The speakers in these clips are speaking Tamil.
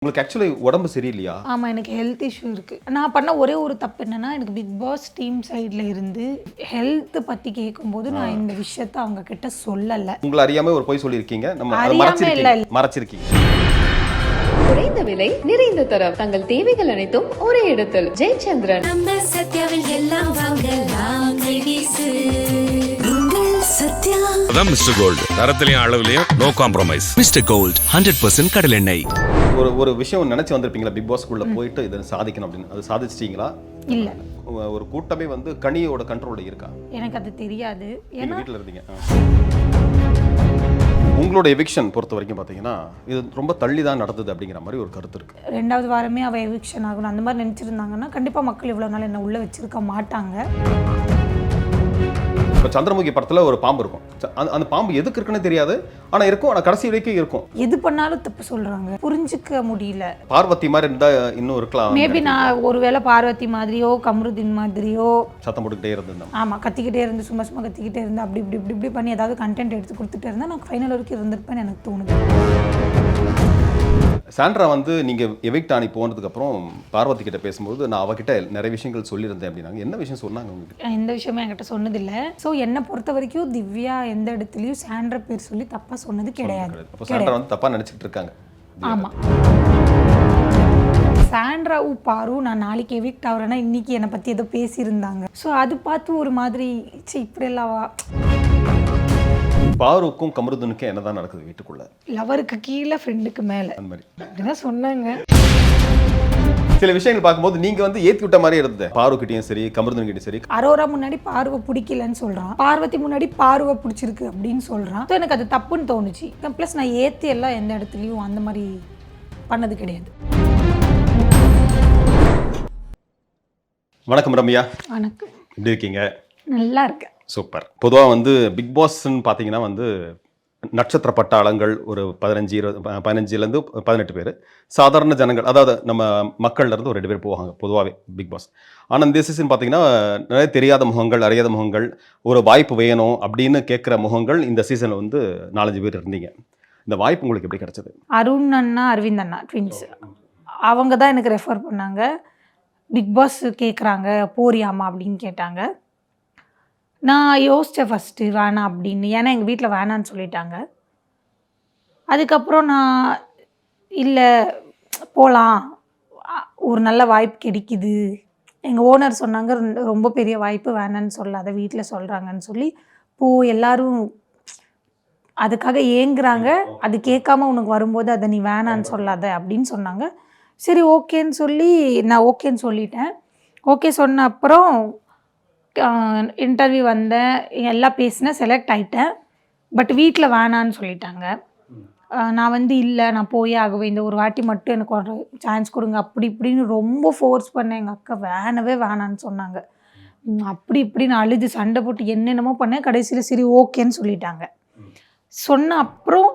உங்களுக்கு ஆக்சுவலி உடம்பு சரியில்லையா? ஆமா, எனக்கு ஹெல்த் இஷ்யூ இருக்கு. நான் பண்ண ஒரே ஒரு தப்பு என்னன்னா, எனக்கு பிக் பாஸ் டீம் சைடுல இருந்து ஹெல்த் பத்தி கேட்கும்போது நான் இந்த விஷயத்த அவங்க கிட்ட சொல்லல. உங்களை அறியாம ஒரு பொய் சொல்லியிருக்கீங்க. நம்ம அதை அறியாம இல்ல. மறைச்சிருக்கீங்க. குறைந்த விலை நிறைந்த தரம் தங்கள் தேவைகள் அனைத்தும் ஒரே இடத்தில் ஜெயச்சந்திரன். நம்ம சத்யாவில் எல்லாம் வாங்கலாம் லேடீஸ். சத்யா அதான் மிஸ்டர் கோல்டு. தரத்திலையும் அளவுலையும் நோ காம்ப்ரமைஸ். மிஸ்டர் கோல்ட் 100% கடலெண்ணெய். ஒரு விஷயம் நினைச்சு வந்திருப்பீங்களா பிக் பாஸ்க்குள்ள போயிட்டு இதை சாதிக்கணும் அப்படின்னு? அது சாதிச்சிட்டீங்களா? இல்ல, ஒரு கூட்டமே வந்து கனியோட கண்ட்ரோல்ல இருக்கா? எனக்கு அது தெரியாது. நீங்க ஏன்னா வீட்டில் இருந்தீங்க. உங்களோட எவிக்ஷன் பொறுத்த வரைக்கும் பார்த்தீங்கன்னா இது ரொம்ப தள்ளி தான் நடந்தது அப்படிங்கிற மாதிரி ஒரு கருத்து இருக்கு. 2வது வாரமே அவ எவிக்ஷன் ஆகணும் அந்த மாதிரி நினைச்சிருந்தாங்கன்னா கண்டிப்பா மக்கள் இவ்வளவு நாள் என்ன உள்ள வச்சிருக்க மாட்டாங்க. இப்போ சந்திரமுகி படத்தில் ஒரு பாம்பு இருக்கும். அந்த பாம்பு எதுக்கு இருக்குன்னு தெரியாது, ஆனால் இருக்கும். ஆனால் கடைசி வரைக்கும் இருக்கும். எது பண்ணாலும் தப்பு சொல்றாங்க, புரிஞ்சுக்க முடியல. பார்வதி மாதிரி இருந்தால் இன்னும் இருக்கலாம். மேபி நான் ஒருவேளை பார்வதி மாதிரியோ கமருதீன் மாதிரியோ சத்தம் போட்டுக்கிட்டே இருந்தேன். ஆமா, கத்திக்கிட்டே இருந்து சும்மா சும்மா கத்திக்கிட்டே இருந்து அப்படி இப்படி இப்படி இப்படி பண்ணி ஏதாவது கண்டென்ட் எடுத்து கொடுத்துட்டே இருந்தா நான் ஃபைனல் வரைக்கும் இருந்திருப்பேன்னு எனக்கு தோணுது. சாண்ட்ரா வந்து நீங்கள் எவிக்ட் ஆனி போனதுக்கப்புறம் பார்வதி கிட்ட பேசும்போது நான் அவகிட்ட நிறைய விஷயங்கள் சொல்லியிருந்தேன் அப்படின்னாங்க. என்ன விஷயம் சொன்னாங்க உங்களுக்கு? எந்த விஷயமே என்கிட்ட சொன்னதில்லை. ஸோ என்னை பொறுத்த வரைக்கும் திவ்யா எந்த இடத்துலையும் சாண்ட்ரா பேர் சொல்லி தப்பாக சொன்னது கிடையாது. அப்போ சாண்ட்ரா வந்து தப்பாக நினச்சிட்டு இருக்காங்க. ஆமாம், சாண்ட்ராவும் பாரு நான் நாளைக்கு எவிக்ட் ஆகிறேன்னா இன்னைக்கு என்னை பற்றி ஏதோ பேசியிருந்தாங்க. ஸோ அது பார்த்து ஒரு மாதிரி இப்படியெல்லாம் பாருக்கும் கமருதனுக்கும் என்னதான் நடக்குது வீட்டுக்குள்ள? லவருக்கு கீழே ஃப்ரெண்டுக்கு மேலே அந்த மாதிரி அப்படிதான் சொன்னாங்க. சில விஷயங்கள் பார்க்கும்போது நீங்க வந்து ஏத்தி விட்ட மாதிரி இருந்தது. பாருக்கிட்டையும் சரி கமருதன்கிட்டையும் சரி. அரோரா முன்னாடி பார்வை பிடிக்கலன்னு சொல்றான், பார்வதி முன்னாடி பார்வை பிடிச்சிருக்கு அப்படின்னு சொல்றான். ஸோ எனக்கு அது தப்புன்னு தோணுச்சு. ப்ளஸ் நான் ஏற்றி எல்லாம் எந்த இடத்துலையும் அந்த மாதிரி பண்ணது கிடையாது. வணக்கம் ரம்யா. வணக்கம். எப்படி இருக்கீங்க? நல்லா இருக்கேன். சூப்பர். பொதுவாக வந்து பிக் பாஸ்ன்னு பார்த்தீங்கன்னா வந்து நட்சத்திர பட்டாளங்கள் ஒரு 15-20 18 பேர், சாதாரண ஜனங்கள் அதாவது நம்ம மக்கள்லேருந்து ஒரு 2 பேர் போவாங்க பொதுவாகவே பிக் பாஸ். ஆனால் இந்த சீசன் பார்த்தீங்கன்னா நிறைய தெரியாத முகங்கள், அறியாத முகங்கள், ஒரு வாய்ப்பு வேணும் அப்படின்னு கேட்குற முகங்கள் இந்த சீசனில் வந்து 4-5 பேர் இருந்தீங்க. இந்த வாய்ப்பு உங்களுக்கு எப்படி கிடைச்சது? அருண் அண்ணா, அரவிந்த் அண்ணா ட்வின்ஸ், அவங்க தான் எனக்கு ரெஃபர் பண்ணாங்க. பிக் பாஸ் கேட்குறாங்க போறியாமா அப்படின்னு கேட்டாங்க. நான் யோசித்தேன் ஃபஸ்ட்டு வேணாம் அப்படின்னு, ஏன்னா எங்கள் வீட்டில் வேணான்னு சொல்லிட்டாங்க. அதுக்கப்புறம் நான் இல்லை போகலாம், ஒரு நல்ல வாய்ப்பு கிடைக்குது, எங்கள் ஓனர் சொன்னாங்க ரொம்ப பெரிய வாய்ப்பு வேணான்னு சொல்லாத, வீட்டில் சொல்கிறாங்கன்னு சொல்லி எல்லோரும் அதுக்காக ஏங்குறாங்க, அது கேட்காம உனக்கு வரும்போது அதை நீ வேணான்னு சொல்லாத அப்படின்னு சொன்னாங்க. சரி ஓகேன்னு சொல்லி நான் ஓகேன்னு சொல்லிட்டேன். ஓகே சொன்ன அப்புறம் இன்டர்வியூ வந்தேன், எல்லாம் பேசினேன், செலக்ட் ஆகிட்டேன். பட் வீட்டில் வேணான்னு சொல்லிட்டாங்க. நான் வந்து இல்லை நான் போயே ஆகுவேன், இந்த ஒரு வாட்டி மட்டும் எனக்கு ஒரு சான்ஸ் கொடுங்க அப்படி இப்படின்னு ரொம்ப ஃபோர்ஸ் பண்ணேன். எங்கள் அக்கா வேணவே வேணான்னு சொன்னாங்க. அப்படி இப்படின்னு அழுது சண்டை போட்டு என்னென்னமோ பண்ணேன். கடைசியில் சரி ஓகேன்னு சொல்லிட்டாங்க. சொன்ன அப்புறம்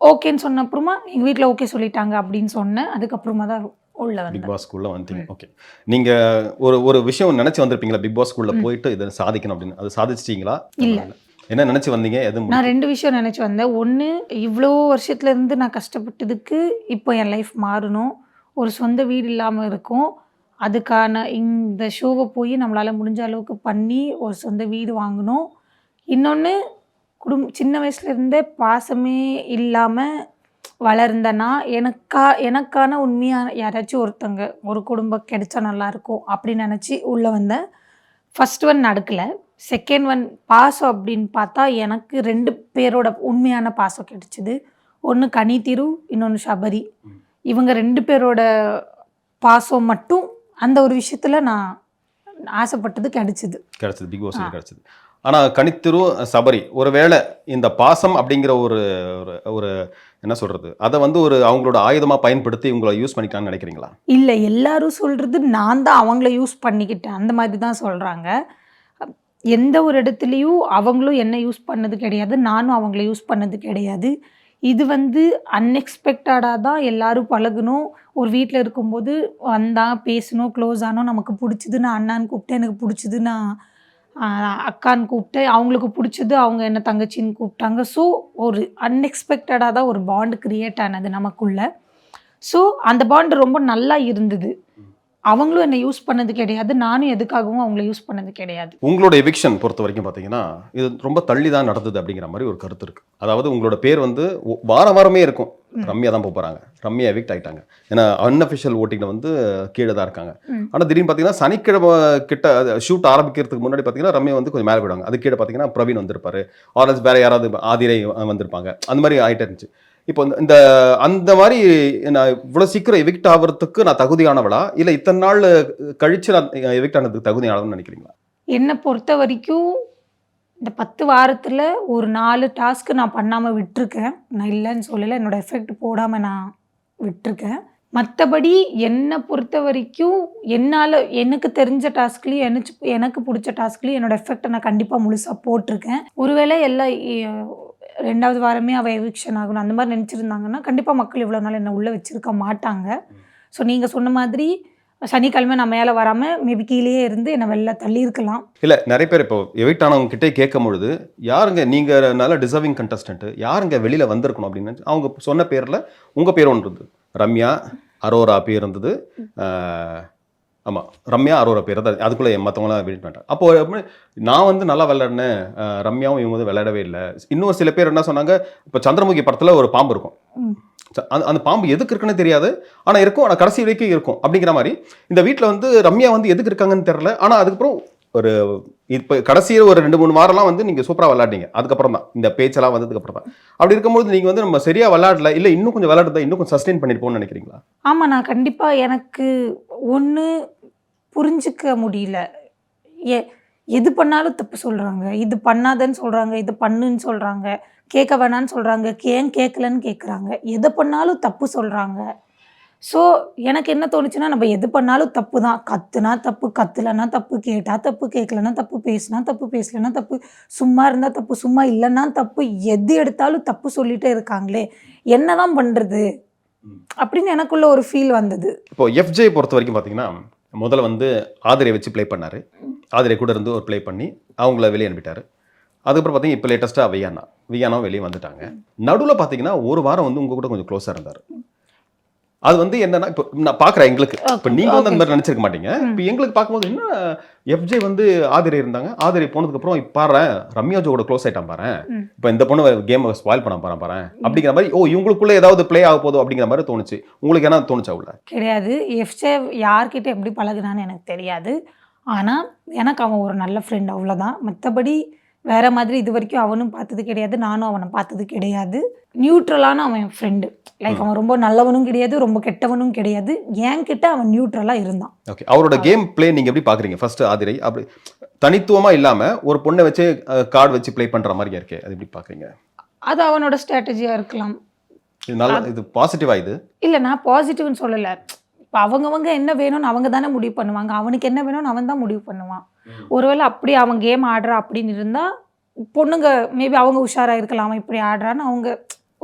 ஓகேன்னு சொன்ன அப்புறமா எங்கள் வீட்டில் ஓகே சொல்லிட்டாங்க அப்படின்னு சொன்னேன். அதுக்கப்புறமா தான் உள்ள வந்து பிக் பாஸ்க்குள்ளே வந்துட்டீங்க. ஓகே, நீங்கள் ஒரு விஷயம் நினச்சி வந்திருப்பீங்களா பிக் பாஸ்க்குள்ளே போயிட்டு இதை சாதிக்கணும் அப்படின்னு? அது சாதிச்சிட்டிங்களா? இல்லை. என்ன நினச்சி வந்தீங்க? நான் 2 விஷயம் நினச்சி வந்தேன். ஒன்று, இவ்வளோ வருஷத்துலேருந்து நான் கஷ்டப்பட்டதுக்கு இப்போ என் லைஃப் மாறணும், ஒரு சொந்த வீடு இல்லாமல் இருக்கும், அதுக்கான இந்த ஷோவை போய் நம்மளால் முடிஞ்ச அளவுக்கு பண்ணி ஒரு சொந்த வீடு வாங்கணும். இன்னொன்று, சின்ன வயசுலேருந்தே பாசமே இல்லாமல் வளர்ந்தேன்னா எனக்கான உண்மையான யாராச்சும் ஒருத்தங்க ஒரு குடும்பம் கிடைச்சா நல்லாயிருக்கும் அப்படின்னு நினச்சி உள்ளே வந்தேன். ஃபர்ஸ்ட் ஒன் நடக்கலை. செகண்ட் ஒன் பாசம் அப்படின்னு பார்த்தா எனக்கு 2 பேரோட உண்மையான பாசம் கிடைச்சிது. ஒன்று கனிதிரு, இன்னொன்று சபரி. இவங்க 2 பேரோட பாசம் மட்டும் அந்த ஒரு விஷயத்தில் நான் ஆசைப்பட்டது கிடைச்சிது பிக் பாஸ் கிடைச்சிது. ஆனால் கனித்திரு, சபரி ஒருவேளை இந்த பாசம் அப்படிங்கிற ஒரு என்ன சொல்கிறது, அதை வந்து ஒரு அவங்களோட ஆயுதமாக பயன்படுத்தி உங்களை யூஸ் பண்ணிக்கலாம்னு நினைக்கிறீங்களா? இல்லை, எல்லாரும் சொல்கிறது நான் தான் அவங்கள யூஸ் பண்ணிக்கிட்டேன் அந்த மாதிரி தான் சொல்கிறாங்க. எந்த ஒரு இடத்துலையும் அவங்களும் என்ன யூஸ் பண்ணது கிடையாது, நானும் அவங்கள யூஸ் பண்ணது கிடையாது. இது வந்து அன்எக்ஸ்பெக்டடாக தான் எல்லாரும் பழகணும். ஒரு வீட்டில் இருக்கும்போது வந்தால் பேசணும், க்ளோஸ் ஆனோம், நமக்கு பிடிச்சது நான் அண்ணான்னு கூப்பிட்டேன், எனக்கு பிடிச்சது நான் அக்கான்னு கூப்பிட்டேன், அவங்களுக்கு பிடிச்சது அவங்க என்ன தங்கச்சின்னு கூப்பிட்டாங்க. ஸோ ஒரு அன்எக்ஸ்பெக்டடாக தான் ஒரு பாண்ட் க்ரியேட் ஆனது நமக்குள்ள. ஸோ அந்த பாண்ட் ரொம்ப நல்லா இருந்தது. அவங்களும் என்னை யூஸ் பண்ணது கிடையாது, நானும் எதுக்காகவும் அவங்கள யூஸ் பண்ணது கிடையாது. உங்களோட எவிக்ஷன் பொறுத்த வரைக்கும் பார்த்தீங்கன்னா இது ரொம்ப தள்ளி தான் நடந்தது அப்படிங்கிற மாதிரி ஒரு கருத்து இருக்கு. அதாவது உங்களோட பேர் வந்து வாரமே இருக்கும், ரம்யா தான் போகிறாங்க, ரம்யா எவிக்ட் ஆகிட்டாங்க. ஏன்னா அன்அஃபிஷியல் ஓட்டிங்கில் வந்து கீழே தான் இருக்காங்க. ஆனால் திடீர்னு பார்த்தீங்கன்னா சனிக்கிழமை கிட்ட ஷூட் ஆரம்பிக்கிறதுக்கு முன்னாடி பார்த்தீங்கன்னா ரம்யா வந்து கொஞ்சம் மேலே போயிடுவாங்க. அது கீழே பார்த்தீங்கன்னா பிரவீன் வந்திருப்பாரு, ஆர்எஸ் வேற யாராவது ஆதிரை வந்திருப்பாங்க. அந்த மாதிரி ஆகிட்டே இருந்துச்சு. இப்போ இந்த அந்த மாதிரி நான் இவ்வளோ சீக்கிரம் எவிக்ட் ஆகிறதுக்கு நான் தகுதியானவளா, இல்லை இத்தனை நாள் கழிச்சு நான் எவிக்ட் ஆனதுக்கு தகுதியானவன்னு நினைக்கிறீங்களா? என்னை பொறுத்த வரைக்கும் இந்த 10 வாரத்தில் ஒரு 4 டாஸ்க்கு நான் பண்ணாமல் விட்டுருக்கேன். நான் இல்லைன்னு சொல்லலை, என்னோடய எஃபெக்ட் போடாமல் நான் விட்டுருக்கேன். மற்றபடி என்னை பொறுத்த வரைக்கும் என்னால் எனக்கு தெரிஞ்ச டாஸ்க்லேயும் எனக்கு பிடிச்ச டாஸ்க்லேயும் என்னோடய எஃபெக்டை நான் கண்டிப்பாக முழுசாக போட்டிருக்கேன். ஒருவேளை எல்லாம் 2வது வாரமே அவள் எவிக்ஷன் ஆகணும் அந்த மாதிரி நினச்சிருந்தாங்கன்னா கண்டிப்பாக மக்கள் இவ்வளோ நாள் என்னை உள்ளே வச்சுருக்க மாட்டாங்க. ஸோ நீங்கள் சொன்ன மாதிரி சனிக்கிழமை நான் மேலே வராமல் மேபி கீழேயே இருந்து என்னை வெளில தள்ளியிருக்கலாம். இல்லை, நிறைய பேர் இப்போ எவிக்ட் ஆனவங்க கிட்டே கேட்கும் பொழுது யாருங்க நீங்கள் நல்ல டிசர்விங் கண்டஸ்டன்ட்டு, யாருங்க வெளியில் வந்திருக்கணும் அப்படின்னு அவங்க சொன்ன பேரில் உங்கள் பேர் ஒன்று இருந்தது, ரம்யா அரோரா பேர் இருந்தது. ஆமாம், ரம்யா அரோரா பேர் தான். அதுக்குள்ளே மற்றவங்களாம் வெயிட் பண்ணிட்டாங்க. அப்போது நான் வந்து நல்லா விளையாடினேன், ரம்யாவும் இவங்க வந்து விளையாடவே இல்லை. இன்னும் சில பேர் என்ன சொன்னாங்க, இப்போ சந்திரமுகி படத்தில் ஒரு பாம்பு இருக்கும், அந்த பாம்பு எதுக்கு இருக்குன்னு தெரியாது, ஆனால் இருக்கும், ஆனால் கடைசி வரைக்கும் இருக்கும் அப்படிங்கிற மாதிரி இந்த வீட்டில் வந்து ரம்யா வந்து எதுக்கு இருக்காங்கன்னு தெரில. ஆனால் அதுக்கப்புறம் ஒரு இப்போ கடைசியில் ஒரு 2-3 வாரம்லாம் வந்து நீங்கள் சூப்பராக விளையாடிங்க. அதுக்கப்புறம் தான் இந்த பேச்செல்லாம் வந்ததுக்கப்புறம் தான். அப்படி இருக்கும்போது நீங்கள் வந்து நம்ம சரியாக விளையாடல, இல்லை இன்னும் கொஞ்சம் விளையாடுறதா இன்னும் கொஞ்சம் சஸ்டெயின் பண்ணியிருப்போம்னு நினைக்கிறீங்களா? ஆமாம், நான் கண்டிப்பாக எனக்கு ஒன்று புரிஞ்சிக்க முடியல. எது பண்ணாலும் தப்பு சொல்கிறாங்க, இது பண்ணாதன்னு சொல்கிறாங்க, இது பண்ணுன்னு சொல்கிறாங்க, கேட்க வேணான்னு சொல்கிறாங்க, ஏன் கேட்கலன்னு கேட்குறாங்க, எதை பண்ணாலும் தப்பு சொல்கிறாங்க. ஸோ எனக்கு என்ன தோணுச்சுன்னா, நம்ம எது பண்ணாலும் தப்பு தான். கத்துனா தப்பு, கத்துலன்னா தப்பு, கேட்டால் தப்பு, கேட்கலன்னா தப்பு, பேசுனா தப்பு, பேசலன்னா தப்பு, சும்மா இருந்தால் தப்பு, சும்மா இல்லைன்னா தப்பு, எது எடுத்தாலும் தப்பு சொல்லிகிட்டே இருக்காங்களே, என்ன தான் பண்ணுறது அப்படின்னு எனக்குள்ள ஒரு ஃபீல் வந்தது. இப்போ எஃப்ஜே பொறுத்த வரைக்கும் பார்த்தீங்கன்னா முதல்ல வந்து ஆதிரை வச்சு ப்ளே பண்ணார். ஆதிரை கூட இருந்து ஒரு ப்ளே பண்ணி அவங்கள வெளியே அனுப்பிட்டார். அதுக்கப்புறம் பார்த்தீங்கன்னா இப்போ லேட்டஸ்ட்டாக வியானாவும் வெளியே வந்துட்டாங்க. நடுவில் பார்த்தீங்கன்னா ஒரு வாரம் வந்து உங்கள் கூட கொஞ்சம் க்ளோஸாக இருந்தார். அது வந்து என்னன்னா, இப்போ நான் பார்க்குறேன் எங்களுக்கு, இப்போ நீங்கள் வந்து அந்த மாதிரி நினச்சிருக்க மாட்டீங்க. இப்போ எங்களுக்கு பார்க்கும்போது என்ன, எஃப்ஜே வந்து ஆதிரை இருந்தாங்க, ஆதிரை போனதுக்கப்புறம் இப்போ பாரு ரம்யாஜோட க்ளோஸ் ஆகிட்டான் பாரு, இப்போ இந்த பொண்ணு கேமை ஸ்பாயில் பண்ண பாரு அப்படிங்கிற மாதிரி, இவங்களுக்குள்ளே ஏதாவது ப்ளே ஆக போதும் அப்படிங்கிற மாதிரி தோணுச்சு. உங்களுக்கு என்ன தோணுச்சா? உள்ள கிடையாது. எஃப்ஜே யார்கிட்ட எப்படி பழகுனான்னு எனக்கு தெரியாது. ஆனால் எனக்கு அவன் ஒரு நல்ல ஃப்ரெண்ட், அவ்வளோதான். மற்றபடி வேறு மாதிரி இது வரைக்கும் அவனும் பார்த்தது கிடையாது, நானும் அவனை பார்த்தது கிடையாது. நியூட்ரலான அவன் ஃப்ரெண்டு. லைக் அவன் ரொம்ப நல்லவனும் கிடையாது, ரொம்ப கெட்டவனும் கிடையாது. என்கிட்ட அவன் நியூட்ரலாக இருந்தான். ஓகே, அவரோட கேம் பிளே நீங்கள் எப்படி பார்க்குறீங்க? ஃபர்ஸ்ட் ஆதிரை அப்படி தனித்துவமாக இல்லாமல் ஒரு பொண்ணை வச்சு கார்டு வச்சு ப்ளே பண்ணுற மாதிரி இருக்கே, அது எப்படி பார்க்குறீங்க? அது அவனோட ஸ்ட்ராட்டஜியாக இருக்கலாம். இது நல்லா, இது பாசிட்டிவாக? இது இல்லை, நான் பாசிட்டிவ்னு சொல்லலை. இப்போ அவங்கவங்க என்ன வேணும்னு அவங்க தானே முடிவு பண்ணுவாங்க. அவனுக்கு என்ன வேணும்னு அவன் தான் முடிவு பண்ணுவான். ஒருவேளை அப்படி அவன் கேம் ஆடுறா அப்படின்னு இருந்தால் பொண்ணுங்க மேபி அவங்க உஷாராக இருக்கலாம். அவன் இப்படி ஆடுறான்னு அவங்க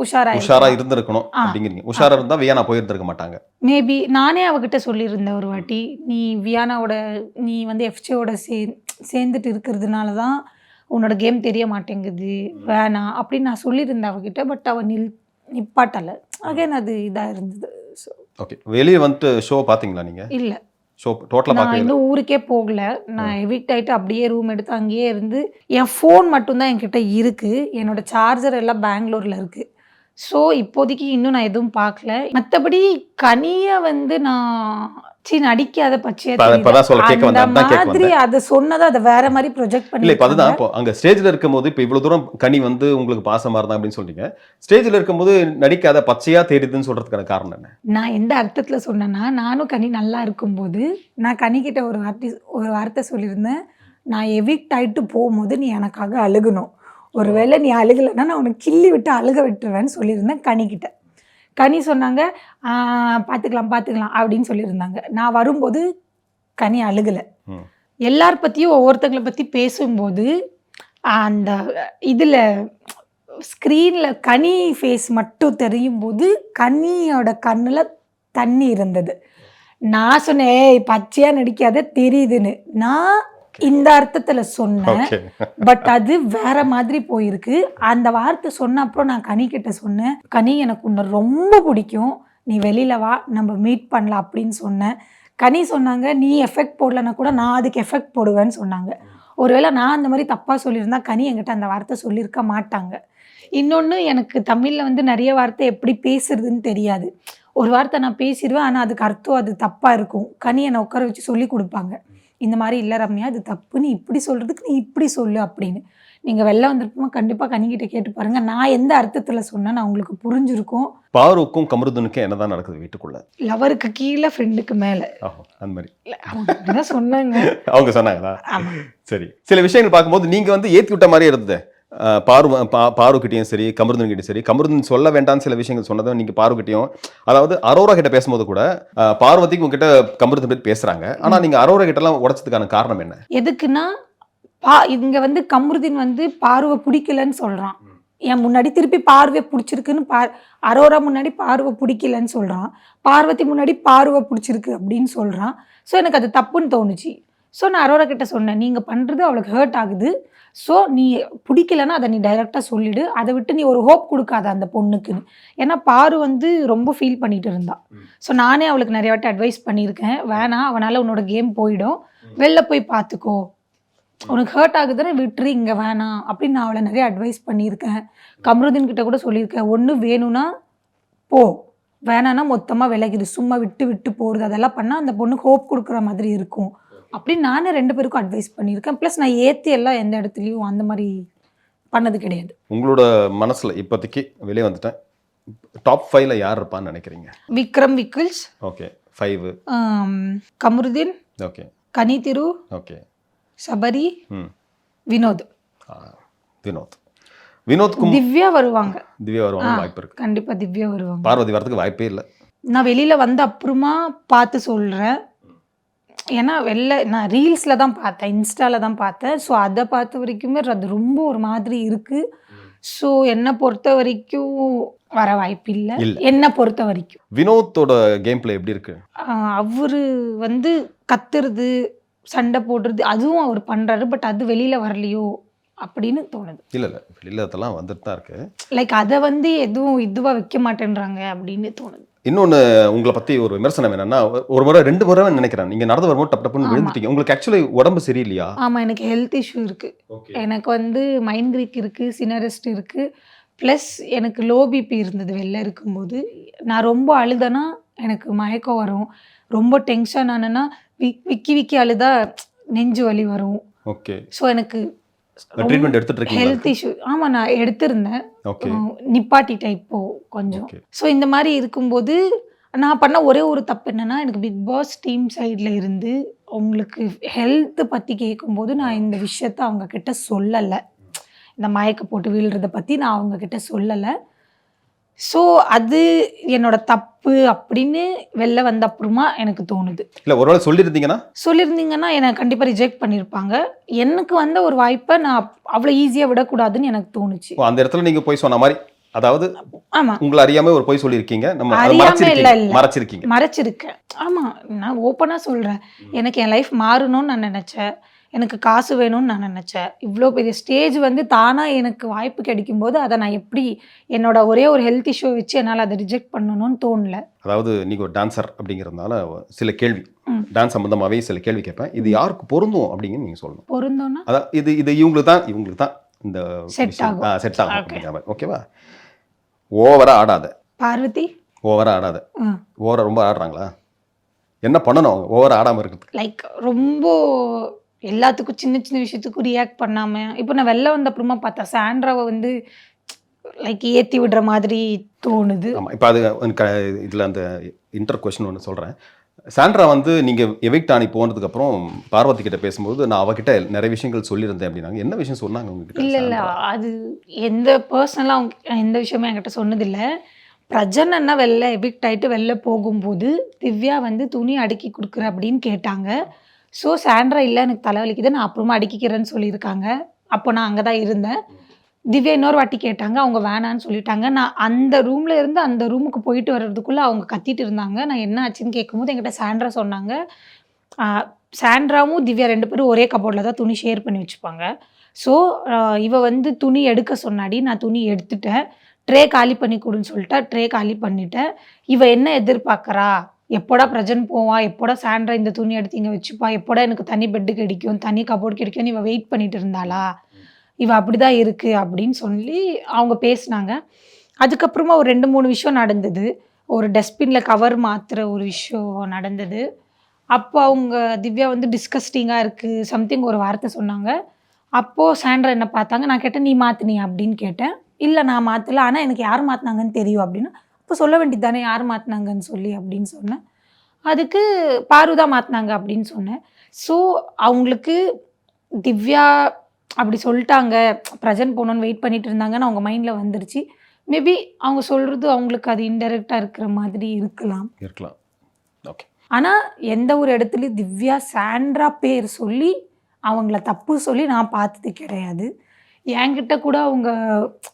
உஷாரா இருந்திருக்கணும் அப்படிங்கிறீங்க. உஷாரா இருந்தால் வியானா போயிருந்திருக்க மாட்டாங்க. மேபி நானே அவகிட்ட சொல்லியிருந்தேன் ஒரு வாட்டி, நீ வியானாவோட நீ வந்து எஃப்ஜேவோட சேர்ந்துட்டு இருக்கிறதுனால தான் உன்னோட கேம் தெரிய மாட்டேங்குது, வேணாம் அப்படின்னு நான் சொல்லியிருந்தேன் அவகிட்ட. பட் அவன் நிப்பாட்டலை. அகைன் அது இதாக இருந்தது. ஸோ ஓகே, வெளியே வந்துட்டு ஷோ பார்த்தீங்களா நீங்கள்? இல்லை, ஷோ டோட்டலாக நான் இன்னும் ஊருக்கே போகல. நான் எவிக்ட் ஆகிட்டு அப்படியே ரூம் எடுத்து அங்கேயே இருந்து, என் ஃபோன் மட்டும்தான் என்கிட்ட இருக்குது. என்னோடய சார்ஜர் எல்லாம் பெங்களூரில் இருக்குது. ஸோ இப்போதைக்கு இன்னும் நான் எதுவும் பார்க்கல. மற்றபடி கனியை வந்து நான் நடிக்காத பச்சையா மாதிரி அதை சொன்னதை அதை வேற மாதிரி ப்ரொஜெக்ட் பண்ணி. இல்லை, இப்போ அதுதான், இப்போ அங்கே ஸ்டேஜில் இருக்கும்போது இப்போ இவ்வளோ தூரம் கனி வந்து உங்களுக்கு பாசமாக இருந்தா அப்படின்னு சொல்றீங்க. ஸ்டேஜில் இருக்கும்போது நடிக்காத பச்சையா தெரியுதுன்னு சொல்றதுக்கான காரணம் என்ன? நான் எந்த அர்த்தத்தில் சொன்னேன்னா, நானும் கனி நல்லா இருக்கும்போது நான் கனிக்கிட்ட ஒரு வார்த்தை சொல்லியிருந்தேன். நான் எவிக்ட் ஆகிட்டு போகும்போது நீ எனக்காக அழுகணும், ஒருவேளை நீ அழுகலைன்னா நான் உனக்கு கிள்ளி விட்டு அழுக விட்டுருவேன்னு சொல்லியிருந்தேன் கனிக்கிட்ட. கனி சொன்னாங்க பார்த்துக்கலாம் அப்படின்னு சொல்லியிருந்தாங்க. நான் வரும்போது கனி அழுகலை. எல்லார் பற்றியும் ஒவ்வொருத்தங்களை பற்றி பேசும்போது அந்த இதில் ஸ்க்ரீனில் கனி ஃபேஸ் மட்டும் தெரியும் போது கனியோட கண்ணில் தண்ணி இருந்தது. நான் சொன்னேன் பச்சையாக நடிக்காத தெரியுதுன்னு. நான் இந்த அர்த்தத்தில் சொன்னேன். பட் அது வேற மாதிரி போயிருக்கு. அந்த வார்த்தை சொன்ன அப்புறம் நான் கனி கிட்ட சொன்னேன், கனி எனக்கு உன்னை ரொம்ப பிடிக்கும், நீ வெளியில் வா, நம்ம மீட் பண்ணலாம் அப்படின்னு சொன்னேன். கனி சொன்னாங்க, நீ எஃபெக்ட் போடலைன்னா கூட நான் அதுக்கு எஃபெக்ட் போடுவேன்னு சொன்னாங்க. ஒருவேளை நான் அந்த மாதிரி தப்பாக சொல்லியிருந்தா கனி என்கிட்ட அந்த வார்த்தை சொல்லியிருக்க மாட்டாங்க. இன்னொன்று, எனக்கு தமிழில் வந்து நிறைய வார்த்தை எப்படி பேசுறதுன்னு தெரியாது. ஒரு வார்த்தை நான் பேசிடுவேன், ஆனால் அதுக்கு அர்த்தம் அது தப்பாக இருக்கும். கனி என்னை உட்கார வச்சு சொல்லி கொடுப்பாங்க. இந்த மாதிரி இல்லை ரம்யா, இது தப்பு, நீ இப்படி சொல்கிறதுக்கு நீ இப்படி சொல்லு அப்படின்னு. நீங்கள் வெளில வந்திருப்போமா, கண்டிப்பாக கனிக்கிட்ட கேட்டு பாருங்கள். நான் எந்த அர்த்தத்தில் சொன்னேன் நான் உங்களுக்கு புரிஞ்சிருக்கும். பாருக்கும் கமருதனுக்கும் என்னதான் நடக்குது வீட்டுக்குள்ள? லவருக்கு கீழே, ஃப்ரெண்டுக்கு மேலே. அந்த மாதிரி அவங்க சொன்னாங்க. அவங்க சொன்னாங்களா? ஆமாம். சரி, சில விஷயங்கள் பார்க்கும்போது நீங்கள் வந்து ஏற்றி விட்ட மாதிரி இருந்தது. பாருக்கிட்டையும் சரி, கமருதன்கிட்டையும் சரி, கமருதன் சொல்ல வேண்டாம்னு சில விஷயங்கள் சொன்னதும் நீங்கள் பாருக்கிட்டையும், அதாவது அரோரா கிட்ட பேசும்போது கூட பார்வதிக்கு உங்ககிட்ட கமருதன் பற்றி பேசுகிறாங்க. ஆனால் நீங்கள் அரோரா கிட்டலாம் உடச்சதுக்கான காரணம் என்ன? எதுக்குன்னா, இங்கே வந்து கமருதீன் வந்து பார்வை பிடிக்கலன்னு சொல்கிறான். என் முன்னாடி திருப்பி பார்வை பிடிச்சிருக்குன்னு அரோரா முன்னாடி பார்வை பிடிக்கலன்னு சொல்கிறான். பார்வதி முன்னாடி பார்வை பிடிச்சிருக்கு அப்படின்னு சொல்கிறான். ஸோ எனக்கு அது தப்புன்னு தோணுச்சு. ஸோ நான் அரோரா கிட்ட சொன்னேன், நீங்கள் பண்ணுறது அவளுக்கு ஹர்ட் ஆகுது. ஸோ நீ பிடிக்கலன்னா அதை நீ டைரெக்டாக சொல்லிவிடு. அதை விட்டு நீ ஒரு ஹோப் கொடுக்காத அந்த பொண்ணுக்குன்னு. ஏன்னா பாரு வந்து ரொம்ப ஃபீல் பண்ணிட்டு இருந்தா. ஸோ நானே அவளுக்கு நிறைய வாட்டி அட்வைஸ் பண்ணியிருக்கேன், வேணாம், அவனால் உன்னோட கேம் போயிடும், வெளில போய் பார்த்துக்கோ, உனக்கு ஹர்ட் ஆகுதுன்னு விட்டுரு, இங்கே வேணாம் அப்படின்னு நான் அவளை நிறைய அட்வைஸ் பண்ணியிருக்கேன். கமருதீன் கிட்ட கூட சொல்லியிருக்கேன், ஒன்று வேணும்னா போ, வேணான்னா மொத்தமாக விலகிடு, சும்மா விட்டு விட்டு போகிறது அதெல்லாம் பண்ணால் அந்த பொண்ணுக்கு ஹோப் கொடுக்குற மாதிரி இருக்கும் அப்படின்னு நானே 2 பேருக்கும் அட்வைஸ் பண்ணியிருக்கேன். ப்ளஸ் நான் ஏற்றி எல்லாம் எந்த இடத்துலையும் அந்த மாதிரி பண்ணது கிடையாது. உங்களோட மனசில் இப்போதைக்கு வெளியே வந்துட்டேன், டாப் 5ல யார் இருப்பான்னு நினைக்கிறீங்க? விக்ரம் விக்கில்ஸ், ஓகே 5, கமருதீன், ஓகே கனி திரு, ஓகே சபரி, வினோத். வினோத்க்கும் திவ்யா வருவாங்க. திவ்யா வருவாங்க வாய்ப்பு இருக்கு. கண்டிப்பாக திவ்யா வருவாங்க. பார்வதி வரதுக்கு வாய்ப்பே இல்லை. நான் வெளியில் வந்த அப்புறமா பார்த்து சொல்கிறேன். ஏன்னா நான் ரீல்ஸில் தான் பார்த்தேன், இன்ஸ்டாவில் தான் பார்த்தேன். ஸோ அதை பார்த்த வரைக்குமே அது ரொம்ப ஒரு மாதிரி இருக்குது. ஸோ என்னை பொறுத்த வரைக்கும் வர வாய்ப்பு இல்லை. என்னை பொறுத்த வரைக்கும் வினோத்தோட கேம் பிளே எப்படி இருக்கு? அவர் வந்து கத்துறது, சண்டை போடுறது அதுவும் அவர் பண்ணுறாரு. பட் அது வெளியில் வரலையோ அப்படின்னு தோணுது. இல்லை வெளியில் அதெல்லாம் வந்துட்டு தான் இருக்கு. லைக் அதை வந்து எதுவும் இதுவாக வைக்க மாட்டேன்றாங்க அப்படின்னு தோணுது. இன்னொன்று உங்களை பற்றி ஒரு விமர்சனம் என்னன்னா, ஒரு முறை 2 முறை நினைக்கிறேன் நீங்கள் நடந்து வரும்போது டப்புன்னு விழுந்துட்டீங்க. உங்களுக்கு ஆக்சுவலி உடம்பு சரியில்லையா? ஆமாம், எனக்கு ஹெல்த் இஷ்யூ இருக்குது. எனக்கு வந்து மைக்ரேன் இருக்குது, சினரெஸ்ட் இருக்குது, ப்ளஸ் எனக்கு லோ பிபி இருந்தது வெளில இருக்கும்போது. நான் ரொம்ப அழுதனா எனக்கு மயக்கம் வரும், ரொம்ப டென்ஷன் ஆனேன்னா விக்கி விக்கி அழுதா நெஞ்சு வலி வரும். ஓகே. ஸோ எனக்கு ட்ரீட்மெண்ட் எடுத்துட்டு இருக்கீங்க? Health issue. ஆமாம், நான் எடுத்திருந்தேன், நிப்பாட்டிட்டேன் இப்போ கொஞ்சம். ஸோ இந்த மாதிரி இருக்கும்போது நான் பண்ண ஒரே ஒரு தப்பு என்னென்னா, எனக்கு பிக் பாஸ் டீம் சைடில் இருந்து உங்களுக்கு ஹெல்த்தை பற்றி கேட்கும்போது நான் இந்த விஷயத்த அவங்கக்கிட்ட சொல்லலை. இந்த மயக்க போட்டு விழுறதை பற்றி நான் அவங்கக்கிட்ட சொல்லலை. ஸோ அது என்னோட தப்பு அப்படின்னு வெளில வந்த அப்புறமா எனக்கு தோணுது. இல்லை ஒருவேளை சொல்லியிருந்தீங்கன்னா என்னை கண்டிப்பாக ரிஜெக்ட் பண்ணியிருப்பாங்க. எனக்கு வந்த ஒரு வாய்ப்பை நான் அவ்வளோ ஈஸியாக விடக்கூடாதுன்னு எனக்கு தோணுச்சு. அந்த இடத்துல நீங்கள் போய் சொன்ன மாதிரி, அதாவது ஆமாம், உங்களை அறியாமல் ஒரு போய் சொல்லியிருக்கீங்க, மறைச்சிருக்கேன். ஆமாம், நான் ஓப்பனாக சொல்கிறேன், எனக்கு என் லைஃப் மாறணும்னு நான் நினச்சேன், எனக்கு காசு வேணும்னு நான் நினச்சேன். இவ்வளோ பெரிய ஸ்டேஜ் வந்து தானாக எனக்கு வாய்ப்பு கிடைக்கும்போது அதை நான் எப்படி என்னோட ஒரே ஒரு ஹெல்த் இஷ்யூ வச்சு என்னால் அதை ரிஜெக்ட் பண்ணணும்னு தோணல. அதாவது நீங்கள் ஒரு டான்ஸர் அப்படிங்கிறதுனால சில கேள்வி, டான்ஸ் சம்மந்தமாகவே சில கேள்வி கேட்பேன். இது யாருக்கு பொருந்தும் அப்படிங்கன்னு நீங்கள் சொல்லணும். பொருந்தோன்னா அதான் இது இவங்களுக்கு தான் இந்த செட் ஆகும் அப்படிங்கிற மாதிரி. ஓகேவா? ஓவராக ஆடாத பார்வதி, ஓவராக ஆடாத. ஓவராக ரொம்ப ஆடுறாங்களா? என்ன பண்ணணும் அவங்க ஓவராக ஆடாமல் இருக்கிறதுக்கு? லைக் ரொம்ப எல்லாத்துக்கும் சின்ன சின்ன விஷயத்துக்கும் ரியாக்ட் பண்ணாமல். இப்போ நான் வெளில வந்த அப்புறமா பார்த்தா சாண்ட்ராவை வந்து லைக் ஏற்றி விடுற மாதிரி தோணுது. ஆமாம், இப்போ அது இதில் அந்த இன்டர் கொஸ்டின் ஒன்று சொல்கிறேன். சாண்ட்ரா வந்து நீங்கள் எவிக்ட் ஆனி போனதுக்கப்புறம் பார்வதி கிட்ட பேசும்போது நான் அவகிட்ட நிறைய விஷயங்கள் சொல்லியிருந்தேன் அப்படின்னாங்க. என்ன விஷயம் சொன்னாங்க உங்ககிட்ட? இல்லை அது எந்த பர்சனலாக அவங்க எந்த விஷயமே என்கிட்ட சொன்னதில்லை. பிரஜன்னா வெளில எவிக்ட் ஆகிட்டு வெளில போகும்போது திவ்யா வந்து துணி அடுக்கி கொடுக்குற அப்படின்னு கேட்டாங்க. ஸோ சாண்ட்ரா இல்லை எனக்கு தலைவலிக்குது, நான் அப்புறமா அடுக்கிக்கிறேன்னு சொல்லியிருக்காங்க. அப்போ நான் அங்கே தான் இருந்தேன். திவ்யா இன்னொரு வாட்டி கேட்டாங்க, அவங்க வேணான்னு சொல்லிட்டாங்க. நான் அந்த ரூமில் இருந்து அந்த ரூமுக்கு போயிட்டு வர்றதுக்குள்ளே அவங்க கத்திட்டு இருந்தாங்க. நான் என்ன ஆச்சுன்னு கேட்கும்போது என்கிட்ட சாண்ட்ரா சொன்னாங்க, சாண்ட்ராவும் திவ்யா 2 பேரும் ஒரே கபோர்டில் தான் துணி ஷேர் பண்ணி வச்சுப்பாங்க. ஸோ இவ வந்து துணி எடுக்க சொன்னாடி, நான் துணி எடுத்துட்டேன். ட்ரே காலி பண்ணி கொடுன்னு சொல்லிட்டா ட்ரே காலி பண்ணிட்டேன். இவ என்ன எதிர்பார்க்கறா, எப்போடா பிரஜன் போவா, எப்போடா சாண்ட்ரா இந்த துணி எடுத்து இங்கே வச்சுப்பா, எப்போடா எனக்கு தனி பெட்டு கிடைக்கும், தனி கபோர்டு கிடைக்கும்னு இவ வெயிட் பண்ணிட்டு இருந்தாளா, இவ அப்படிதான் இருக்கு அப்படின்னு சொல்லி அவங்க பேசினாங்க. அதுக்கப்புறமா ஒரு 2-3 விஷயம் நடந்தது. ஒரு டஸ்ட்பினில் கவர் மாற்றுற ஒரு விஷயம் நடந்தது. அப்போ அவங்க திவ்யா வந்து டிஸ்கஸ்டிங்காக இருக்குது சம்திங் ஒரு வார்த்தை சொன்னாங்க. அப்போது சாண்ட்ரா என்ன பார்த்தாங்க. நான் கேட்டேன், நீ மாற்றினியா அப்படின்னு கேட்டேன். இல்லை நான் மாற்றலை, ஆனால் எனக்கு யார் மாற்றினாங்கன்னு தெரியும் அப்படின்னா. அப்போ சொல்ல வேண்டியது தானே யார் மாற்றினாங்கன்னு சொல்லி அப்படின்னு சொன்னேன். அதுக்கு பாரு தான் மாற்றினாங்க அப்படின்னு சொன்னேன். ஸோ அவங்களுக்கு திவ்யா அப்படி சொல்லிட்டாங்க, ப்ரெசென்ட் போகணுன்னு வெயிட் பண்ணிட்டு இருந்தாங்கன்னு அவங்க மைண்டில் வந்துருச்சு. மேபி அவங்க சொல்கிறது அவங்களுக்கு அது இன்டெரக்டாக இருக்கிற மாதிரி இருக்கலாம். ஓகே. ஆனால் எந்த ஒரு இடத்துலையும் திவ்யா சாண்ட்ரா பேர் சொல்லி அவங்கள தப்பு சொல்லி நான் பார்த்தது கிடையாது. என்கிட்ட கூட அவங்க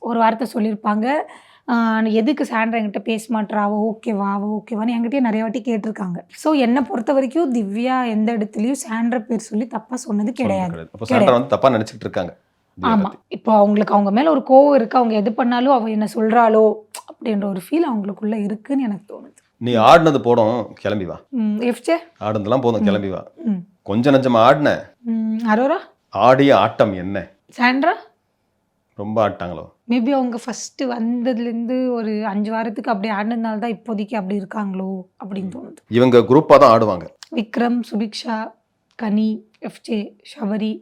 ஒரு வார்த்தை சொல்லியிருப்பாங்க, எதுக்கு சாண்ட்ரா என்கிட்ட பேச மாட்றா, அவள் ஓகேவா அவள் ஓகேவான்னு என்கிட்டயே நிறைய வாட்டி கேட்டிருக்காங்க. ஸோ என்னை பொறுத்த வரைக்கும் திவ்யா எந்த இடத்துலையும் சாண்ட்ரா பேர் சொல்லி தப்பாக சொன்னது கிடையாது. அப்போ சாண்ட்ரா வந்து தப்பா நினைச்சிட்டு இருக்காங்க. ஆமாம். இப்போ அவங்களுக்கு அவங்க மேலே ஒரு கோவம் இருக்குது. அவங்க எது பண்ணாலும் அவள் என்ன சொல்கிறாளோ அப்படின்ற ஒரு ஃபீல் அவங்களுக்குள்ளே இருக்குன்னு எனக்கு தோணுது. நீ ஆடினது போடும் கிளம்பி வா. எஃப்ஜே ஆடுனதெல்லாம் போதும் கிளம்பி வா. ம் கொஞ்சம் நஞ்சமா ஆடின அரோரா ஆடிய ஆட்டம் என்ன? சாண்ட்ரா ரொம்ப ஆட்டாங்களோ? மேபி அவங்க ஃபஸ்ட்டு வந்ததுலேருந்து ஒரு 5 வாரத்துக்கு அப்படி ஆடினதுனால தான் இப்போதைக்கு அப்படி இருக்காங்களோ அப்படின்னு தோணுது. இவங்க குரூப்பாக தான் ஆடுவாங்க. விக்ரம், சுபிக்ஷா, கனி, எஃப்ஜே, ஷபரி,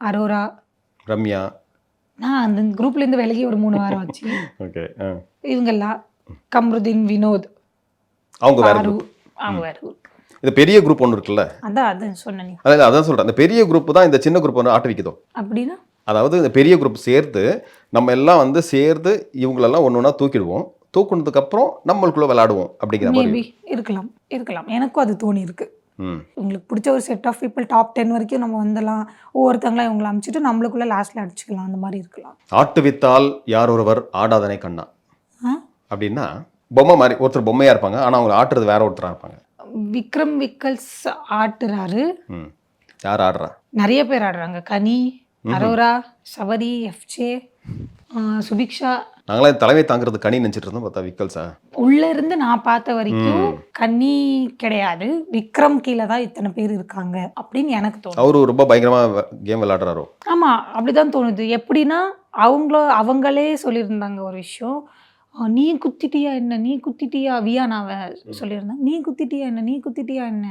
அரோரா, ரம்யா. நான் அந்த குரூப்லேருந்து விலகி ஒரு 3 வாரம் ஆச்சு. ஓகே. இவங்கெல்லாம் கம்ருதீன், வினோத், அவங்க வேற பாரு, group. அவங்க வேறு குரூப். இது பெரிய குரூப் ஒன்று இருக்குல்ல, அதான் சொன்னேன். அதான் சொல்கிறேன். இந்த பெரிய குரூப் தான் இந்த சின்ன குரூப் ஒன்று ஆட்ட வைக்குதோ. அப்படின்னா அதாவது இந்த பெரிய குரூப் சேர்த்து நம்ம எல்லாம் வந்து சேர்ந்து இவங்களெல்லாம் ஒன்று ஒன்றா தூக்கிடுவோம். தூக்குனதுக்கப்புறம் நம்மளுக்குள்ளே விளையாடுவோம் அப்படிங்கிற மேபி மாதிரி. இருக்கலாம். எனக்கும் அது தோணி இருக்கு. ம். உங்களுக்கு பிடிச்ச ஒரு செட் ஆஃப் பீப்புள் டாப் 10 வரைக்கும் நம்ம வந்துடலாம். ஒவ்வொருத்தங்களாம் இவங்களை அமைச்சிட்டு நம்மளுக்குள்ள லாஸ்ட்டில் அடிச்சுக்கலாம். அந்த மாதிரி இருக்கலாம். ஆட்டுவித்தால் யார் ஒருவர் ஆடாதனை கண்ணா ஆ அப்படின்னா பொம்மை மாதிரி ஒருத்தர் பொம்மையாக இருப்பாங்க, ஆனால் அவங்க ஆட்டுறது வேற ஒருத்தராக இருப்பாங்க. விக்ரம் விக்கல்ஸ் ஆட்டுறாரு. ம். யார் ஆடுறா? நிறைய பேர் ஆடுறாங்க. கனி, அரோரா, சபரி, எஃப்ஜே, சுபிக்ஷா. நாங்களாம் தலைமை தாங்கிறது கனி நினச்சிட்டு இருந்தோம், பார்த்தா விக்கல்ஸா. உள்ள இருந்து நான் பார்த்த வரைக்கும் கனி கிடையாது, விக்ரம் கீழே தான் இத்தனை பேர் இருக்காங்க அப்படின்னு எனக்கு தோணுது. அவரு ரொம்ப பயங்கரமாக கேம் விளையாடுறாரோ? ஆமாம், அப்படிதான் தோணுது. எப்படின்னா அவங்களே சொல்லியிருந்தாங்க ஒரு விஷயம், நீ குத்திட்டியா என்ன, நீ குத்திட்டியா வியானாவை சொல்லியிருந்தாங்க, நீ குத்திட்டியா என்ன, நீ குத்திட்டியா என்ன,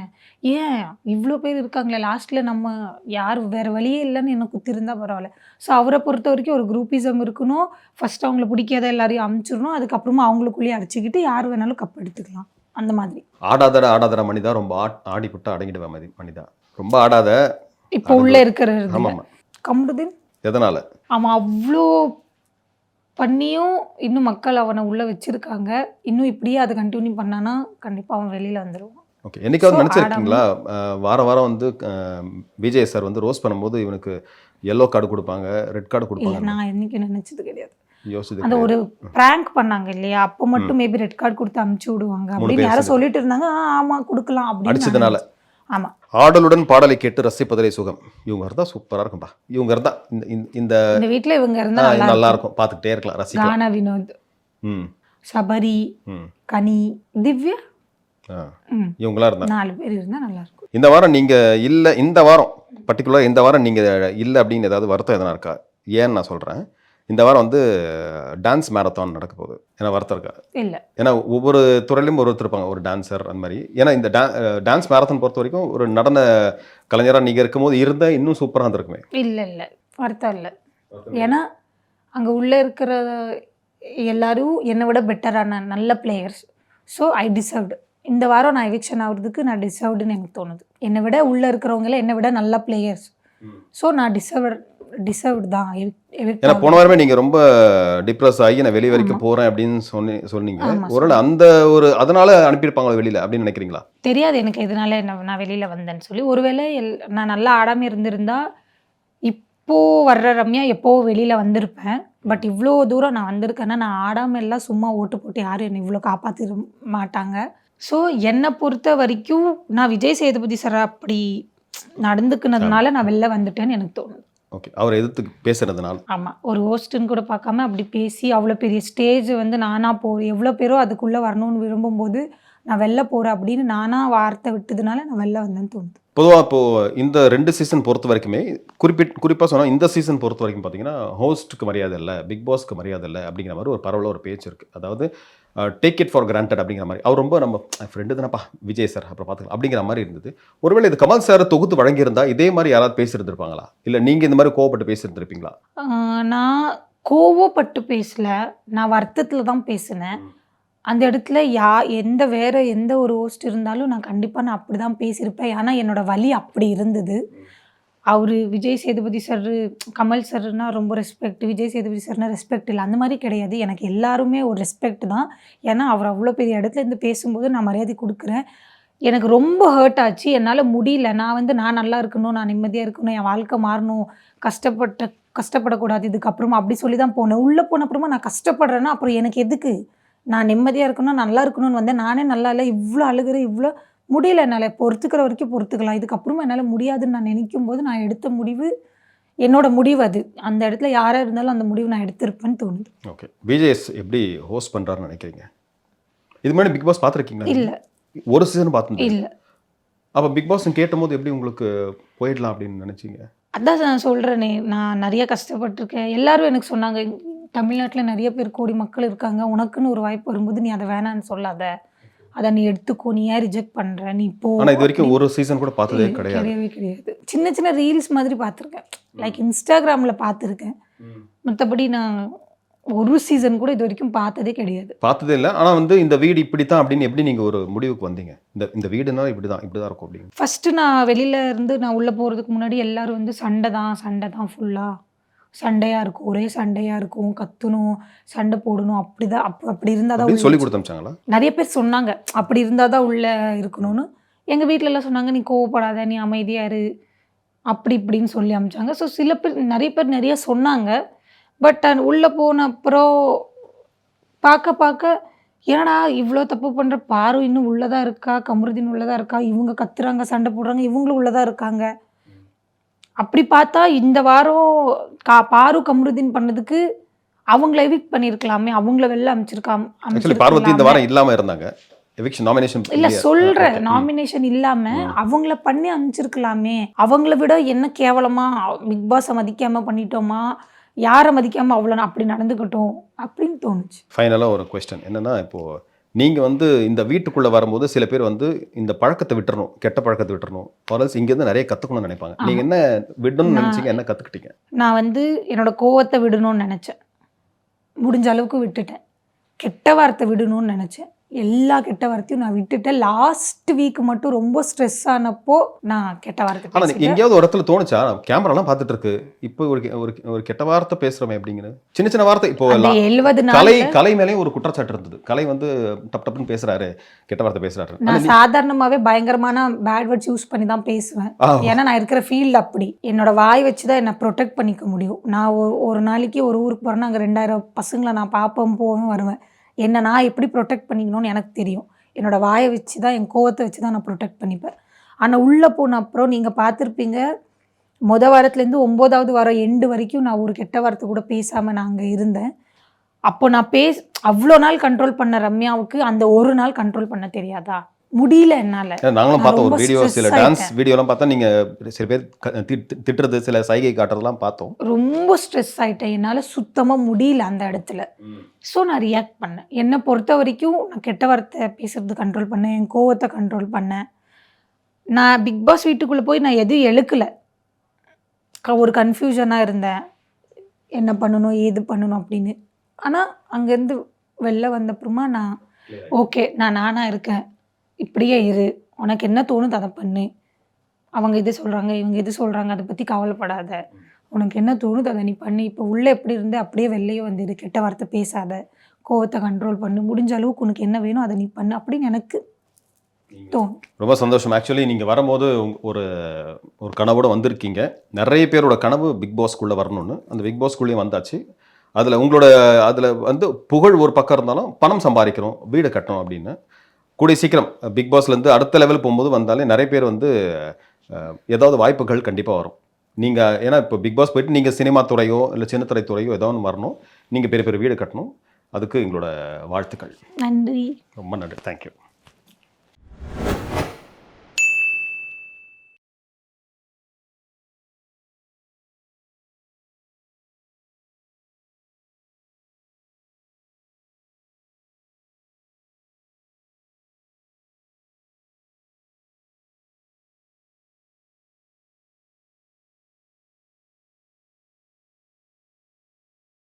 ஏன் இவ்வளோ பேர் இருக்காங்களே லாஸ்ட்டில் நம்ம யார் வேறு வழியே இல்லைன்னு என்ன குத்திருந்தா பரவாயில்ல. ஸோ அவரை பொறுத்த வரைக்கும் ஒரு குரூப்பிசம் இருக்கணும். ஃபஸ்ட்டு அவங்கள பிடிக்காத எல்லாரையும் அமுச்சிடணும், அதுக்கப்புறமா அவங்களுக்குள்ளேயே அடிச்சுக்கிட்டு யார் வேணாலும் கப் எடுத்துக்கலாம். அந்த மாதிரி ஆடாதட மணிதா ரொம்ப ஆடிப்பட்டு அடங்கிடுவேன் மணிதா. ரொம்ப ஆடாத இப்போ உள்ளே இருக்கிற ஆமாம். கம்ருதீன் எதனால்? அவன் அவ்வளோ பண்ணியும் இன்னும் மக்கள் அவனை உள்ளே வச்சுருக்காங்க. இன்னும் இப்படியே அதை கண்டினியூ பண்ணானா கண்டிப்பாக அவன் வெளியில் வந்துடுவான். ஓகே. என்னைக்காவது நினச்சிருக்கீங்களா வாரம் வந்து விஜய் சார் வந்து ரோஸ் பண்ணும்போது இவனுக்கு எல்லோ கார்டு கொடுப்பாங்க, ரெட் கார்டு கொடுப்பாங்க? நான் என்னைக்கு நினச்சது கிடையாது. யோசிச்சு அந்த ஒரு பிராங்க் பண்ணாங்க இல்லையா, அப்போ மட்டும் மேபி ரெட் கார்டு கொடுத்து அமுச்சு விடுவாங்க அப்படின்னு யாரும் சொல்லிட்டு இருந்தாங்க. ஆமாம் கொடுக்கலாம் அப்படின்னு அடிச்சதுனால. ஆமாம். ஆடலுடன் பாடலை கேட்டு ரசிப்பதிலே சுகம். இவங்க இருந்தால் சூப்பராக இருக்கும்பா. இவங்க இருந்தால் இந்த வீட்டில் இவங்க இருந்தால் நல்லா இருக்கும், பார்த்துக்கிட்டே இருக்கலாம், ரசிக்கலாம். கானா, வினோத், ம், சபரி, கனி, திவ்யா, இவங்களாம் இருந்தா 4 பேர் இருந்தால் நல்லா இருக்கும். இந்த வாரம் நீங்கள் இல்லை, இந்த வாரம் பர்டிகுலராக இந்த வாரம் நீங்கள் இல்லை அப்படின்னு ஏதாவது வருத்தம் எதனா இருக்கா? ஏன்னு நான் சொல்கிறேன், இந்த வாரம் வந்து டான்ஸ் மேரத்தான் நடக்க போகுது. ஏன்னா வருத்தம் இருக்கா? இல்லை. ஏன்னா ஒவ்வொரு துறையிலும் ஒருத்தர் இருப்பாங்க, ஒரு டான்ஸர் அந்த மாதிரி. ஏன்னா இந்த டான்ஸ் மேரத்தான் பொறுத்த வரைக்கும் ஒரு நடன கலைஞராக நீங்கள் இருக்கும்போது இருந்தால் இன்னும் சூப்பராக இருந்திருக்குமே. இல்லை வருத்தம் இல்லை. ஏன்னா அங்கே உள்ளே இருக்கிற எல்லாரும் என்னை விட பெட்டரான நல்ல பிளேயர்ஸ். So I deserved. இந்த வாரம் நான் எவிக்ஷன் ஆகுறதுக்கு நான் டிசர்வ்டுன்னு எனக்கு தோணுது. என்னை விட உள்ளே இருக்கிறவங்கள என்னை விட நல்ல பிளேயர்ஸ். ஸோ நான் டிசர்வ்டு தான். ஏன்னா போன வாரமே நீங்கள் ரொம்ப டிப்ரெஸ் ஆகி நான் வெளியே வரைக்கும் போகிறேன் அப்படின்னு சொன்னீங்க. ஒருவேளை அந்த ஒரு அதனால அனுப்பியிருப்பாங்களா வெளியில் அப்படின்னு நினைக்கிறீங்களா? தெரியாது எனக்கு எதனால நான் வெளியில் வந்தேன்னு சொல்லி. ஒருவேளை நான் நல்லா ஆடாமல் இருந்திருந்தா இப்போது வர்ற ரம்யா எப்போவோ வெளியில் வந்திருப்பேன். பட் இவ்வளோ தூரம் நான் வந்திருக்கேன்னா நான் ஆடாமல் எல்லாம் சும்மா ஓட்டு போட்டு யாரும் என்னை இவ்வளோ காப்பாற்றிட மாட்டாங்க. ஸோ என்னை பொறுத்த வரைக்கும் நான் விஜய் சேதுபதி சார் அப்படி நடந்துக்குனதுனால நான் வெளில வந்துட்டேன்னு எனக்கு தோணுது. ஓகே, அவரை எதிர்த்து பேசுறதுனால. ஆமாம், ஒரு ஹோஸ்ட்டுன்னு கூட பார்க்காம அப்படி பேசி அவ்வளோ பெரிய ஸ்டேஜ் வந்து நானாக போகிறேன், எவ்வளோ பேரோ அதுக்குள்ளே வரணும்னு விரும்பும்போது நான் வெளில போகிறேன் அப்படின்னு நானாக வார்த்தை விட்டதுனால நான் வெளில வந்தேன்னு தோணுது. பொதுவாக இப்போது இந்த 2 சீசன் பொறுத்த வரைக்குமே குறிப்பாக சொன்னால் இந்த சீசன் பொறுத்த வரைக்கும் பார்த்தீங்கன்னா ஹோஸ்ட்டுக்கு மரியாதை இல்லை, பிக் பாஸ்க்கு மரியாதை இல்லை அப்படிங்கிற மாதிரி ஒரு பரவலாக ஒரு பேச்சு இருக்குது. அதாவது டேக் இட் ஃபார் கிராண்டட் அப்படிங்கிற மாதிரி. அவர் ரொம்ப நம்ம ஃப்ரெண்டு தானப்பா விஜய் சார் அப்புறம் பார்த்துக்கலாம் அப்படிங்கிற மாதிரி இருந்தது. ஒருவேளை இது கமல் சார் தொகுத்து வழங்கியிருந்தா இதே மாதிரி யாராவது பேசியிருந்திருப்பாங்களா, இல்லை நீங்கள் இந்த மாதிரி கோவப்பட்டு பேசியிருந்திருப்பீங்களா? நான் கோவப்பட்டு பேசல, நான் வருத்தத்தில் தான் பேசினேன். அந்த இடத்துல வேற எந்த ஒரு ஹோஸ்ட் இருந்தாலும் நான் கண்டிப்பாக நான் அப்படி தான் பேசியிருப்பேன். ஏன்னா என்னோட வலி அப்படி இருந்தது. அவர் விஜய் சேதுபதி சார், கமல் சார்னா ரொம்ப ரெஸ்பெக்ட், விஜய் சேதுபதி சார்னா ரெஸ்பெக்ட் இல்லை, அந்த மாதிரி கிடையாது. எனக்கு எல்லாருமே ஒரு ரெஸ்பெக்ட் தான். ஏன்னா அவர் அவ்வளோ பெரிய இடத்துல இருந்து பேசும்போது நான் மரியாதை கொடுக்குறேன். எனக்கு ரொம்ப ஹர்ட் ஆச்சு, என்னால் முடியல. நான் நல்லா இருக்கணும், நான் நிம்மதியாக இருக்கணும், என் வாழ்க்கை மாறணும், கஷ்டப்படக்கூடாது இதுக்கப்புறமா அப்படி சொல்லி தான் போனேன். உள்ளே போன அப்புறமா நான் கஷ்டப்படுறேன்னா அப்புறம் எனக்கு எதுக்கு? நான் நிம்மதியாக இருக்கணும், நல்லா இருக்கணும்னு வந்தேன். நானே நல்லா இல்லை, இவ்வளோ அழுகிறேன், இவ்வளோ முடியல என்னால். பொறுத்துக்கிற வரைக்கும் பொறுத்துக்கலாம், இதுக்கப்புறமா என்னால் முடியாதுன்னு நான் நினைக்கும் போது நான் எடுத்த முடிவு என்னோட முடிவு அது. அந்த இடத்துல யாராக இருந்தாலும் அந்த முடிவு நான் எடுத்திருப்பேன்னு தோணுது. ஓகே, பிஜேஎஸ் எப்படி ஹோஸ்ட் பண்ணுறாருன்னு நினைக்கிறீங்க? இது மாதிரி பிக் பாஸ் பார்த்துருக்கீங்களா? இல்லை, ஒரு சீசன் பார்த்து இல்லை. அப்போ பிக் பாஸ் கேட்டும் போது எப்படி உங்களுக்கு போயிடலாம் அப்படின்னு நினச்சிங்க? அதான் நான் சொல்கிறேனே, நான் நிறைய கஷ்டப்பட்டிருக்கேன். எல்லாரும் எனக்கு சொன்னாங்க, தமிழ்நாட்டில் நிறைய பேர் கோடி மக்கள் இருக்காங்க, உனக்குன்னு ஒரு வாய்ப்பு வரும்போது நீ அதை வேணான்னு சொல்லாத, அதை நீ எடுத்துக்கோ, நீ ஏன் ரிஜெக்ட் பண்ணுற, நீ போ. ஆனால் இது வரைக்கும் ஒரு சீசன் கூட பார்த்ததே கிடையாது. கிடையாது. சின்ன சின்ன ரீல்ஸ் மாதிரி பார்த்துருக்கேன், லைக் இன்ஸ்டாகிராமில் பார்த்துருக்கேன். மற்றபடி நான் ஒரு சீசன் கூட இது வரைக்கும் பார்த்ததே கிடையாது. பார்த்ததே இல்லை. ஆனால் வந்து இந்த வீடு இப்படி தான் அப்படின்னு எப்படி நீங்கள் ஒரு முடிவுக்கு வந்தீங்க? இந்த வீடுனா இப்படி தான் இருக்கும் அப்படின்னு. ஃபஸ்ட்டு நான் வெளியில் இருந்து நான் உள்ளே போகிறதுக்கு முன்னாடி எல்லோரும் வந்து சண்டை தான் ஃபுல்லாக சண்டையாக இருக்கும், ஒரே சண்டையாக இருக்கும், கத்தணும், சண்டை போடணும், அப்படி தான் அப்படி இருந்தால் தான் சொல்லி கொடுத்தாங்களா? நிறைய பேர் சொன்னாங்க அப்படி இருந்தால் தான் உள்ளே இருக்கணும்னு. எங்கள் வீட்டிலலாம் சொன்னாங்க, நீ கோவப்படாத, நீ அமைதியாக இரு, அப்படி இப்படின்னு சொல்லி அமிச்சாங்க. ஸோ சில பேர் நிறைய சொன்னாங்க. பட் உள்ளே போன அப்புறம் பார்க்க ஏன்னா இவ்வளோ தப்பு பண்ணுற பாரு இன்னும் உள்ளதாக இருக்கா, கமருதீன் உள்ளதாக இருக்கா, இவங்க கத்துறாங்க, சண்டை போடுறாங்க, இவங்களும் உள்ளதாக இருக்காங்க. அப்படி பார்த்தா இந்த வாரம் பாரு கமருதீன் பண்ணதுக்கு அவங்கள எவிக்ட் பண்ணியிருக்கலாமே, அவங்கள வெளில பார்வதி இந்த வாரம் இல்லாமல் இருந்தாங்க. இல்லை சொல்கிறேன், நாமினேஷன் இல்லாமல் அவங்கள பண்ணி அனுப்பிச்சிருக்கலாமே. அவங்கள விட என்ன கேவலமாக பிக் பாஸை மதிக்காமல் பண்ணிட்டோமா, யாரை மதிக்காமல் அவ்வளோ அப்படி நடந்துக்கிட்டோம் அப்படின்னு தோணுச்சு. ஃபைனலாக ஒரு கொஸ்டின் என்னென்னா, இப்போது நீங்கள் வந்து இந்த வீட்டுக்குள்ளே வரும்போது சில பேர் வந்து இந்த பழக்கத்தை விட்டுறணும், கெட்ட பழக்கத்தை விட்டுறணும், ஃபாரல்ஸ் இங்கேருந்து நிறைய கற்றுக்கணும்னு நினைப்பாங்க. நீங்கள் என்ன விடணும்னு நினச்சிங்க, என்ன கற்றுக்கிட்டீங்க? நான் வந்து என்னோட கோவத்தை விடணும்னு நினச்சேன், முடிஞ்ச அளவுக்கு விட்டுட்டேன். கெட்ட வார்த்தை விடணும்னு நினச்சேன், எல்லா கெட்ட வார்த்தையும் நான் விட்டுட்டேன். லாஸ்ட் வீக் மட்டும் ரொம்ப ஸ்ட்ரெஸ் ஆனப்போ நான் கெட்ட வார்த்தை. ஆனால் எங்கேயாவது ஒரு இடத்துல தோணுச்சா, கேமராலாம் பார்த்துட்டு இருக்கு, இப்போ ஒரு கெட்ட வார்த்தை பேசுகிறோமே அப்படிங்கிற சின்ன வார்த்தை? இப்போ 70 கலை மேலே ஒரு குற்றச்சாட்டு இருந்தது, கலை வந்து டப்புன்னு பேசுறாரு, கெட்ட வார்த்தை பேசுறாரு. நான் சாதாரணமாகவே பயங்கரமான பேட் வேர்ட்ஸ் யூஸ் பண்ணி தான் பேசுவேன். ஏன்னா நான் இருக்கிற ஃபீல்டு அப்படி, என்னோட வாய் வச்சு தான் என்னை ப்ரொடெக்ட் பண்ணிக்க முடியும். நான் ஒரு நாளைக்கு ஒரு ஊருக்கு போகிறேன்னா அங்கே 2000 பசங்களை நான் பார்ப்பேன், போவேன், வருவேன். என்னை நான் எப்படி ப்ரொடெக்ட் பண்ணிக்கணும்னு எனக்கு தெரியும். என்னோடய வாயை வச்சு தான், என் கோவத்தை வச்சு தான் நான் ப்ரொடெக்ட் பண்ணிப்பேன். ஆனால் உள்ளே போன அப்புறம் நீங்கள் பார்த்துருப்பீங்க, வாரத்துலேருந்து 9வது வாரம் எண்டு வரைக்கும் நான் ஒரு கெட்ட வார்த்தை கூட பேசாமல் நான் அங்கே இருந்தேன். அப்போ நான் அவ்வளோ நாள் கண்ட்ரோல் பண்ண ரம்யாவுக்கு அந்த ஒரு நாள் கண்ட்ரோல் பண்ண தெரியாதா? முடியல என்னால். நாங்களும் பார்த்தோம் ஒரு வீடியோ, சில டான்ஸ் வீடியோலாம் பார்த்தா நீங்கள் சில பேர் திட்டுறது, சில சைகை காட்டுறதுலாம் பார்த்தோம். ரொம்ப ஸ்ட்ரெஸ் ஆகிட்டேன், என்னால் சுத்தமாக முடியல அந்த இடத்துல. ஸோ நான் ரியாக்ட் பண்ணேன். என்னை பொறுத்த வரைக்கும் நான் கெட்ட வார்த்தை பேசுறது கண்ட்ரோல் பண்ணேன், என் கோவத்தை கண்ட்ரோல் பண்ணேன். நான் பிக் பாஸ் வீட்டுக்குள்ளே போய் நான் எதுவும் எழுக்கலை, ஒரு கன்ஃபியூஷனாக இருந்தேன், என்ன பண்ணணும் ஏது பண்ணணும் அப்படின்னு. ஆனால் அங்கேருந்து வெளில வந்தப்புறமா நான் ஓகே, நான் நானாக இருக்கேன், இப்படியே இரு, உனக்கு என்ன தோணுது அதை பண்ணு, அவங்க இது சொல்கிறாங்க இவங்க இது சொல்கிறாங்க அதை பற்றி கவலைப்படாத, உனக்கு என்ன தோணுது அதை நீ பண்ணு. இப்போ உள்ளே எப்படி இருந்து அப்படியே வெளியே வந்துடு, கெட்ட வார்த்தை பேசாத, கோவத்தை கண்ட்ரோல் பண்ணு, முடிஞ்ச அளவுக்கு உனக்கு என்ன வேணும் அதை நீ பண்ணு அப்படின்னு எனக்கு தோணும். ரொம்ப சந்தோஷம். ஆக்சுவலி நீங்கள் வரும்போது ஒரு கனவோடு வந்திருக்கீங்க. நிறைய பேரோட கனவு பிக் பாஸ்க்குள்ளே வரணும்னு, அந்த பிக் பாஸ்க்குள்ளேயும் வந்தாச்சு. அதில் வந்து புகழ் ஒரு பக்கம் இருந்தாலும் பணம் சம்பாதிக்கிறோம், வீடு கட்டணும் அப்படின்னு. கூடிய சீக்கிரம் பிக் பாஸ்லேருந்து அடுத்த லெவல் போகும்போது வந்தாலே நிறைய பேர் வந்து ஏதாவது வாய்ப்புகள் கண்டிப்பாக வரும். நீங்கள் ஏன்னா இப்போ பிக் பாஸ் போயிட்டு நீங்கள் சினிமா துறையோ இல்லை சின்னத்திரை துறையோ ஏதோ ஒன்று வரணும், நீங்கள் பெரிய பெரிய வீடு கட்டணும். அதுக்கு எங்களோட வாழ்த்துக்கள். நன்றி. ரொம்ப நன்றி. தேங்க்யூ.